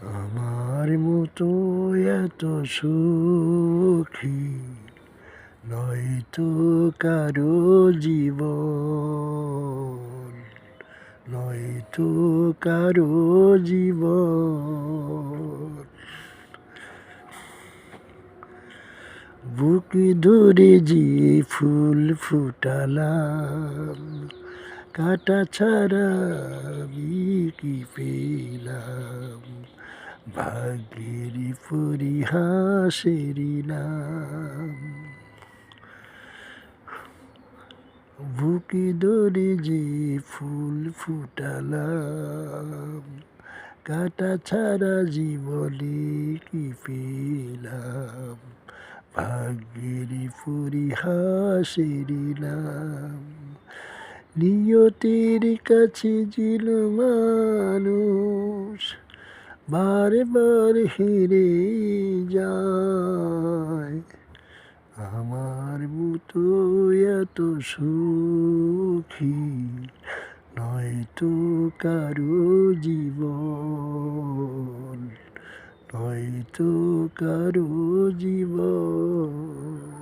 আমার মতো এত সুখী নয়তো কারো জীবন, নয়তো কারো জীবন। বুক ধরে যে ফুল ফুটালাম, কাটা ছাড়া আমি কি পেলাম, ভাগ্যের পরিহাসের নাম। বুকে ধরে যে ফুল ফুটালাম, কাটা ছাড়া জীবনে কি পেলাম, ভাগ্যের পরিহাসের নাম। নিয়তির কাছে ছিল মানুষ, বারে বার হেরে যায়। আমার মতো এত সুখী নয়তো কারো জীবন, নয়তো কারো জীবন।